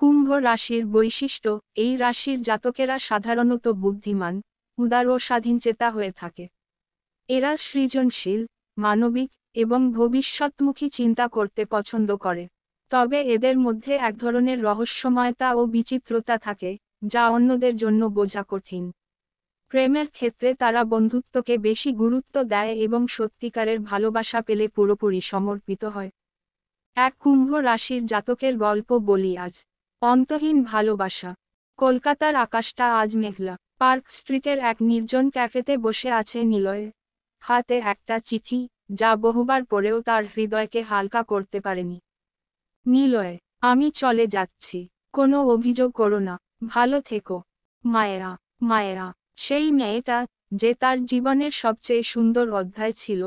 কুম্ভ রাশির বৈশিষ্ট্য। এই রাশির জাতকেরা সাধারণত বুদ্ধিমান, উদার ও স্বাধীনচেতা হয়ে থাকে। এরা সৃজনশীল, মানবিক এবং ভবিষ্যৎমুখী চিন্তা করতে পছন্দ করে। তবে এদের মধ্যে এক ধরনের রহস্যময়তা ও বিচিত্রতা থাকে, যা অন্যদের জন্য বোঝা কঠিন। প্রেমের ক্ষেত্রে তারা বন্ধুত্বকে বেশি গুরুত্ব দেয় এবং সত্যিকারের ভালোবাসা পেলে পুরোপুরি সমর্পিত হয়। এক কুম্ভ রাশির জাতকের গল্প বলি আজ। অন্তহীন ভালোবাসা। কলকাতার আকাশটা আজ মেঘলা। পার্ক স্ট্রিটের এক নির্জন ক্যাফেতে বসে আছে নিলয়। হাতে একটা চিঠি, যা বহুবার পড়েও তার হৃদয়কে হালকা করতে পারেনি। নিলয়, আমি চলে যাচ্ছি। কোনো অভিযোগ করো না। ভালো থেকো। মায়েরা। মায়েরা, সেই মেয়েটা, যে তার জীবনের সবচেয়ে সুন্দর অধ্যায় ছিল,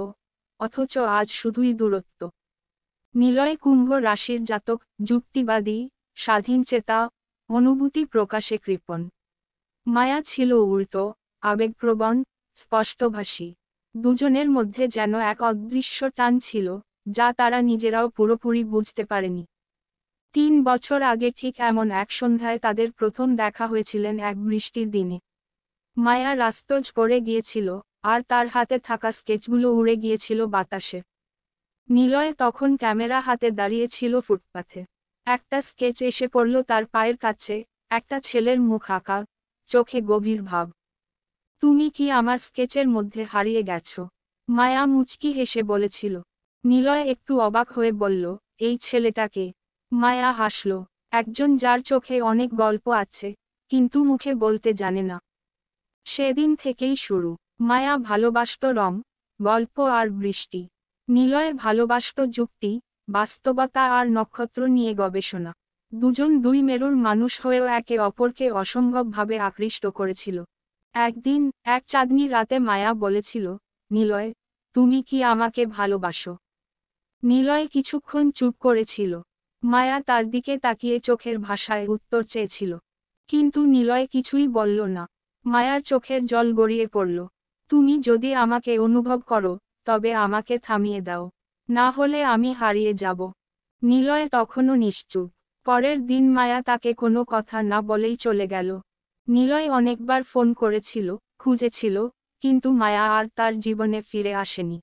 অথচ আজ শুধুই দূরত্ব। নিলয় কুম্ভ রাশির জাতক, যুক্তিবাদী, স্বাধীনচেতা, অনুভূতি প্রকাশে কৃপণ। মায়া ছিল উল্টো, আবেগপ্রবণ, স্পষ্টভাষী। দুজনের মধ্যে যেন এক অদৃশ্য টান ছিল, যা তারা নিজেরাও পুরোপুরি বুঝতে পারেনি। 3 বছর আগে ঠিক এমন এক সন্ধ্যায় তাদের প্রথম দেখা হয়েছিলেন এক বৃষ্টির দিনে। মায়া রাস্তোজ পড়ে গিয়েছিল, আর তার হাতে থাকা স্কেচগুলো উড়ে গিয়েছিল বাতাসে। নিলয় তখন ক্যামেরা হাতে দাঁড়িয়েছিল ফুটপাথে। একটা স্কেচ এসে পড়ল তার পায়ের কাছে, একটা ছেলের মুখ আঁকা, চোখে গভীর ভাব। তুমি কি আমার স্কেচের মধ্যে হারিয়ে গেছো? মায়া মুচকি হেসে বলেছিল। নিলয় একটু অবাক হয়ে বলল, এই ছেলেটাকে? মায়া হাসল। একজন যার চোখে অনেক গল্প আছে, কিন্তু মুখে বলতে জানে না। সেদিন থেকেই শুরু। মায়া ভালোবাসত রং, গল্প আর বৃষ্টি। নিলয় ভালোবাসত যুক্তি, বাস্তবতা আর নক্ষত্র নিয়ে গবেষণা। দুজন দুই মেরুর মানুষ হয়েও একে অপরকে অসম্ভবভাবে আকৃষ্ট করেছিল। একদিন, এক চাঁদনি রাতে মায়া বলেছিল, নিলয়, তুমি কি আমাকে ভালোবাসো? নিলয় কিছুক্ষণ চুপ করেছিল। মায়া তার দিকে তাকিয়ে চোখের ভাষায় উত্তর চেয়েছিল। কিন্তু নিলয় কিছুই বলল না। মায়ার চোখের জল গড়িয়ে পড়ল। তুমি যদি আমাকে অনুভব করো, তবে আমাকে থামিয়ে দাও। না হলে আমি হারিয়ে যাব। নিলয় তখনও নিশ্চুপ। পরের দিন মায়া তাকে কোনো কথা না বলেই চলে গেল। নিলয় অনেকবার ফোন করেছিল, খুঁজেছিল, কিন্তু মায়া আর তার জীবনে ফিরে আসেনি।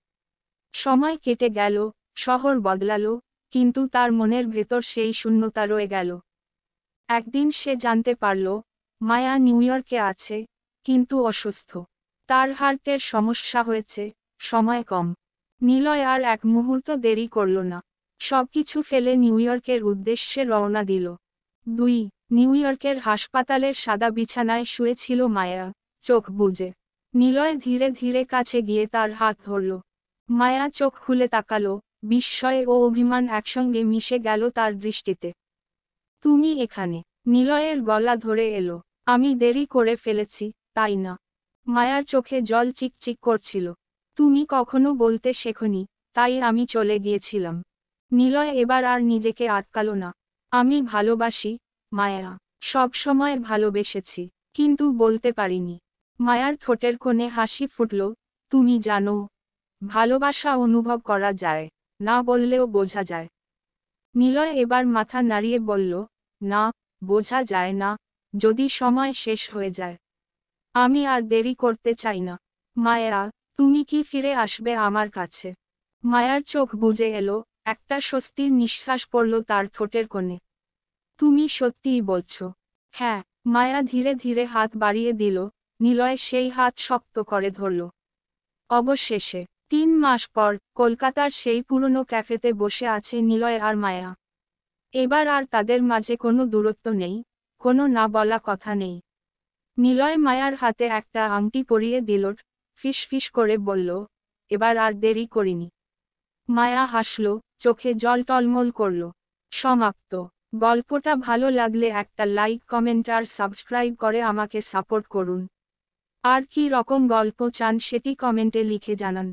সময় কেটে গেল, শহর বদলালো, কিন্তু তার মনের ভেতর সেই শূন্যতা রয়ে গেল। একদিন সে জানতে পারল, মায়া নিউ ইয়র্কে আছে, কিন্তু অসুস্থ। তার হার্টের সমস্যা হয়েছে, সময় কম। নিলয় আর এক মুহূর্ত দেরি করল না। সবকিছু ফেলে নিউ ইয়র্কের উদ্দেশ্যে রওনা দিল। 2 নিউ ইয়র্কের হাসপাতালের সাদা বিছানায় শুয়েছিল মায়া, চোখ বুজে। নিলয় ধীরে ধীরে কাছে গিয়ে তার হাত ধরল। মায়া চোখ খুলে তাকালো, বিস্ময় ও অভিমান একসঙ্গে মিশে গেল তার দৃষ্টিতে। তুমি এখানে? নিলয়ের গলা ধরে এলো। আমি দেরি করে ফেলেছি, তাই না? মায়ার চোখে জল চিকচিক করছিল। তুমি কখনো বলতে শেখনি, তাই আমি চলে গিয়েছিলাম। নিলয় এবার আর নিজেকে আটকালো না। আমি ভালোবাসি, মায়া। সব সময় ভালোবেসেছি, কিন্তু বলতে পারিনি। মায়ার ঠোঁটের কোণে হাসি ফুটল। তুমি জানো, ভালোবাসা অনুভব করা যায়, না বললেও বোঝা যায়। নিলয় এবার মাথা নাড়িয়ে বলল, না, বোঝা যায় না, যদি সময় শেষ হয়ে যায়। আমি আর দেরি করতে চাই না। মায়া, তুমি কি ফিরে আসবে আমার কাছে? মায়ার চোখ বুজে এলো, একটা স্বস্তির নিঃশ্বাস পড়ল তার ঠোঁটের কোণে। তুমি সত্যিই বলছো? হ্যাঁ। মায়া ধীরে ধীরে হাত বাড়িয়ে দিল। নিলয় সেই হাত শক্ত করে ধরল। অবশেষে 3 মাস পর কলকাতার সেই পুরনো ক্যাফেতে বসে আছে নিলয় আর মায়া। এবার আর তাদের মাঝে কোনো দূরত্ব নেই, কোনো না বলা কথা নেই। নিলয় মায়ার হাতে একটা আংটি পরিয়ে দিল, ফিসফিস করে বলল, এবার আর দেরি করিনি। মায়া হাসল, চোখে জল টলমল করল। সমাপ্ত। গল্পটা ভালো লাগলে একটা লাইক, কমেন্ট আর সাবস্ক্রাইব করে আমাকে সাপোর্ট করুন। আর কী রকম গল্প চান সেটি কমেন্টে লিখে জানান।